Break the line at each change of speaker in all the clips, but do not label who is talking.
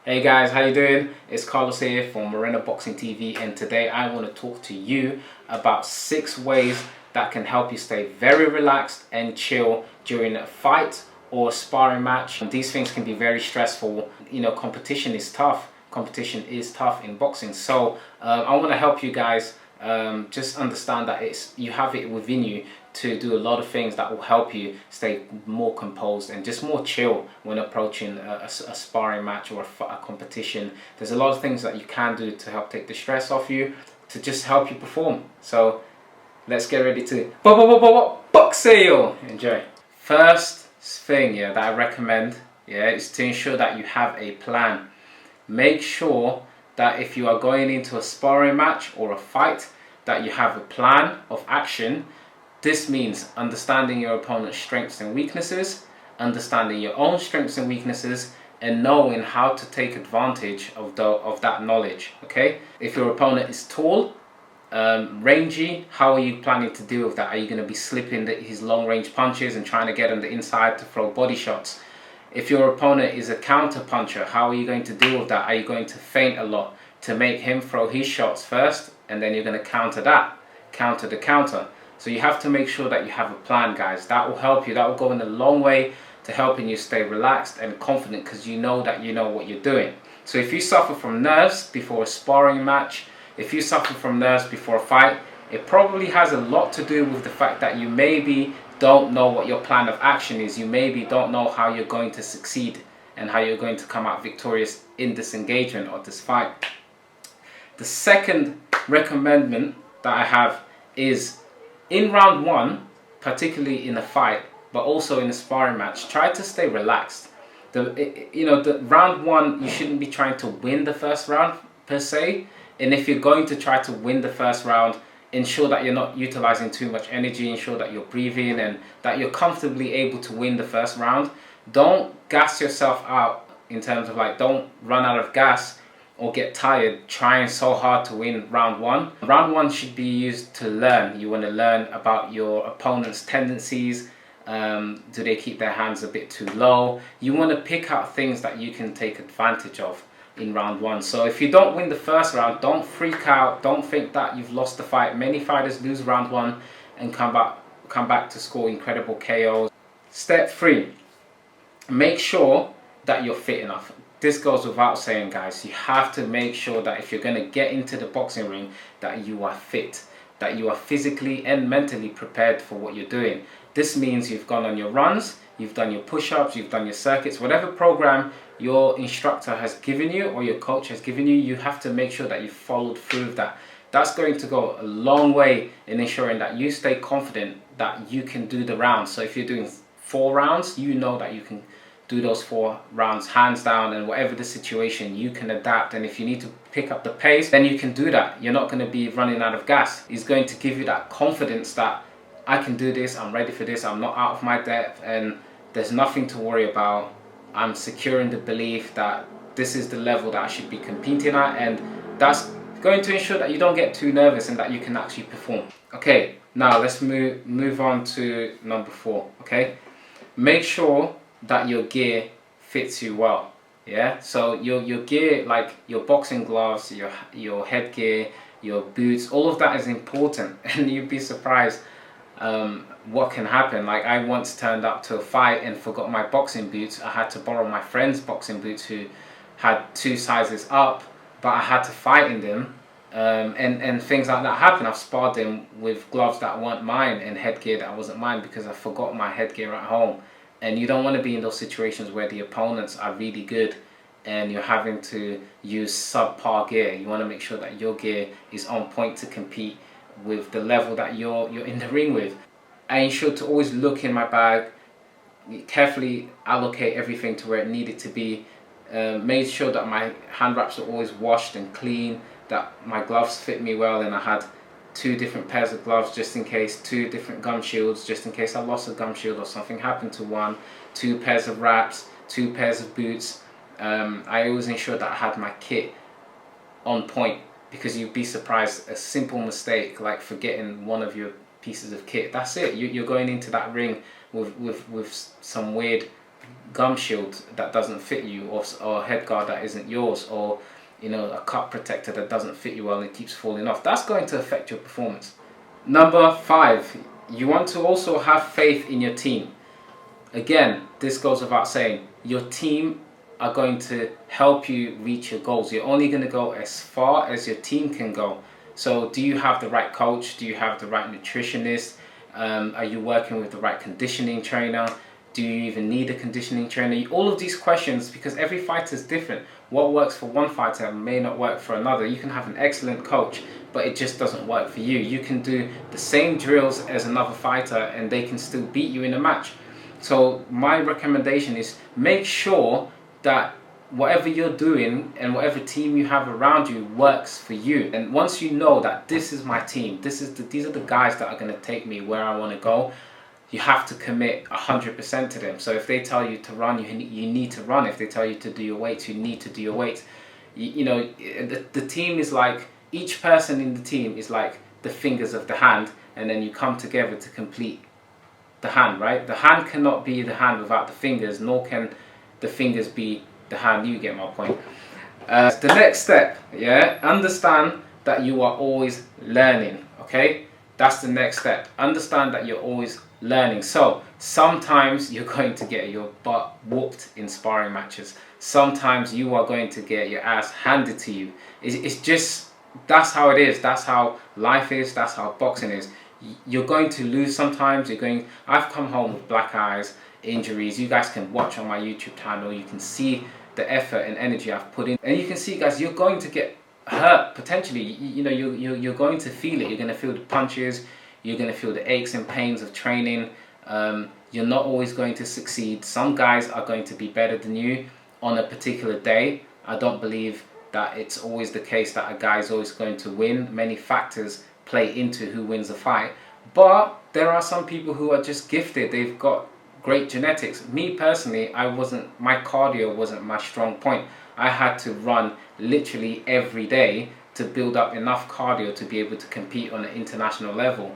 Hey guys, how you doing? It's Carlos here from Moreno Boxing TV, and today I want to talk to you about 6 ways that can help you stay very relaxed and chill during a fight or a sparring match. These things can be very stressful. You know, competition is tough. Competition is tough in boxing. So I want to help you guys just understand that you have it within you to do a lot of things that will help you stay more composed and just more chill when approaching a sparring match or a competition. There's a lot of things that you can do to help take the stress off you, to just help you perform. So let's get ready to box sale. Enjoy. First thing, that I recommend, is to ensure that you have a plan. Make sure that if you are going into a sparring match or a fight, that you have a plan of action. This means understanding your opponent's strengths and weaknesses, understanding your own strengths and weaknesses, and knowing how to take advantage of that knowledge. Okay? If your opponent is tall, rangy, how are you planning to deal with that? Are you going to be slipping his long range punches and trying to get on the inside to throw body shots? If your opponent is a counter puncher, how are you going to deal with that? Are you going to feint a lot to make him throw his shots first, and then you're going to counter the counter? So you have to make sure that you have a plan, guys. That will help you. That will go in a long way to helping you stay relaxed and confident, because you know that you know what you're doing. So if you suffer from nerves before a sparring match, if you suffer from nerves before a fight, it probably has a lot to do with the fact that you maybe don't know what your plan of action is. You maybe don't know how you're going to succeed and how you're going to come out victorious in this engagement or this fight. The second recommendation that I have is, in round 1, particularly in a fight, but also in a sparring match, try to stay relaxed. The round 1, you shouldn't be trying to win the first round per se. And if you're going to try to win the first round, ensure that you're not utilizing too much energy. Ensure that you're breathing and that you're comfortably able to win the first round. Don't gas yourself out in terms of don't run out of gas or get tired trying so hard to win round 1. Round 1 should be used to learn. You want to learn about your opponent's tendencies. Do they keep their hands a bit too low? You want to pick out things that you can take advantage of in round 1. So if you don't win the first round, don't freak out. Don't think that you've lost the fight. Many fighters lose round 1 and come back to score incredible KOs. Step 3, make sure that you're fit enough. This goes without saying, guys. You have to make sure that if you're going to get into the boxing ring, that you are fit, that you are physically and mentally prepared for what you're doing. This means you've gone on your runs, you've done your push-ups, you've done your circuits, whatever program your instructor has given you or your coach has given you, you have to make sure that you followed through with that. That's going to go a long way in ensuring that you stay confident that you can do the rounds. So if you're doing 4 rounds, you know that you can do those 4 rounds hands down, and whatever the situation, you can adapt. And if you need to pick up the pace, then you can do that. You're not going to be running out of gas. It's going to give you that confidence that I can do this, I'm ready for this, I'm not out of my depth, and there's nothing to worry about. I'm secure in the belief that this is the level that I should be competing at, and that's going to ensure that you don't get too nervous and that you can actually perform. Okay, now let's move on to number 4. Okay, make sure that your gear fits you well. So your gear, like your boxing gloves, your headgear, your boots, all of that is important. And you'd be surprised what can happen. Like, I once turned up to a fight and forgot my boxing boots. I had to borrow my friend's boxing boots, who had 2 sizes up, but I had to fight in them. And things like that happen. I've sparred them with gloves that weren't mine and headgear that wasn't mine because I forgot my headgear at home. And you don't want to be in those situations where the opponents are really good and you're having to use subpar gear. You want to make sure that your gear is on point to compete with the level that you're in the ring with. I ensure to always look in my bag, carefully allocate everything to where it needed to be, made sure that my hand wraps are always washed and clean, that my gloves fit me well, and I had 2 different pairs of gloves just in case, 2 different gum shields just in case I lost a gum shield or something happened to one, 2 pairs of wraps, 2 pairs of boots. I always ensure that I had my kit on point, because you'd be surprised, a simple mistake like forgetting one of your pieces of kit, that's it. You're going into that ring with some weird gum shield that doesn't fit you, or a head guard that isn't yours, or a cup protector that doesn't fit you well and it keeps falling off, that's going to affect your performance. Number 5, you want to also have faith in your team. Again, this goes without saying, your team are going to help you reach your goals. You're only going to go as far as your team can go. So do you have the right coach? Do you have the right nutritionist? Are you working with the right conditioning trainer? Do you even need a conditioning trainer? All of these questions, because every fighter is different. What works for one fighter may not work for another. You can have an excellent coach, but it just doesn't work for you. You can do the same drills as another fighter and they can still beat you in a match. So my recommendation is make sure that whatever you're doing and whatever team you have around you works for you. And once you know that this is my team, these are the guys that are going to take me where I want to go, you have to commit 100% to them. So if they tell you to run, you need to run. If they tell you to do your weights, you need to do your weights. The team is like, each person in the team is like the fingers of the hand, and then you come together to complete the hand, right? The hand cannot be the hand without the fingers, nor can the fingers be the hand. You get my point. The next step, understand that you are always learning, okay? That's the next step. Understand that you're always learning. So sometimes you're going to get your butt whooped in sparring matches. Sometimes you are going to get your ass handed to you. It's just, that's how it is. That's how life is. That's how boxing is. You're going to lose sometimes. I've come home with black eyes, injuries. You guys can watch on my YouTube channel. You can see the effort and energy I've put in, and you can see, guys, you're going to get hurt potentially. You're going to feel it. You're going to feel the punches. You're going to feel the aches and pains of training. You're not always going to succeed. Some guys are going to be better than you on a particular day. I don't believe that it's always the case that a guy is always going to win. Many factors play into who wins a fight, but there are some people who are just gifted. They've got great genetics. Me personally, my cardio wasn't my strong point. I had to run literally every day to build up enough cardio to be able to compete on an international level.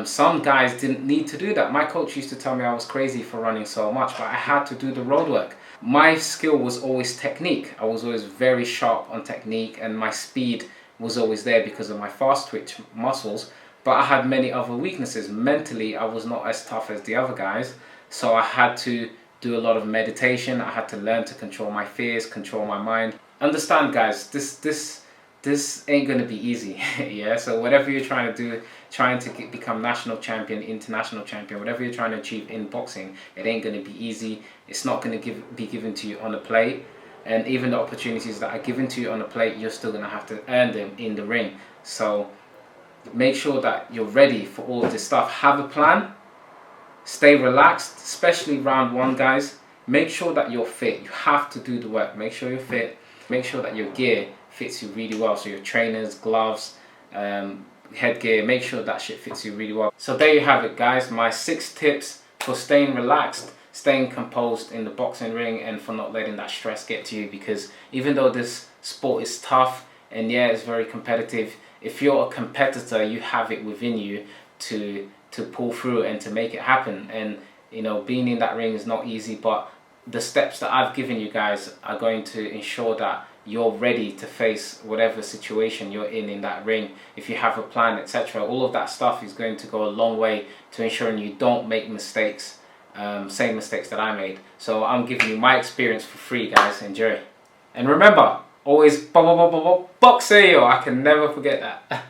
Some guys didn't need to do that. My coach used to tell me I was crazy for running so much, but I had to do the road work. My skill was always technique. I was always very sharp on technique, and my speed was always there because of my fast twitch muscles, but I had many other weaknesses. Mentally, I was not as tough as the other guys, so I had to do a lot of meditation. I had to learn to control my fears, control my mind. Understand, guys, this ain't gonna be easy. Yeah, so whatever you're trying to do, become national champion, international champion, whatever you're trying to achieve in boxing, it ain't gonna be easy. It's not gonna be given to you on a plate. And even the opportunities that are given to you on the plate, you're still going to have to earn them in the ring. So make sure that you're ready for all of this stuff. Have a plan. Stay relaxed, especially round 1, guys. Make sure that you're fit. You have to do the work. Make sure you're fit. Make sure that your gear fits you really well. So your trainers, gloves, headgear, make sure that shit fits you really well. So there you have it, guys. My 6 tips for staying relaxed, staying composed in the boxing ring, and for not letting that stress get to you. Because even though this sport is tough and it's very competitive, if you're a competitor, you have it within you to pull through and to make it happen. And being in that ring is not easy, but the steps that I've given you guys are going to ensure that you're ready to face whatever situation you're in that ring. If you have a plan, etc., all of that stuff is going to go a long way to ensuring you don't make mistakes. Same mistakes that I made. So I'm giving you my experience for free, guys. Enjoy. And remember, always boxeo. I can never forget that.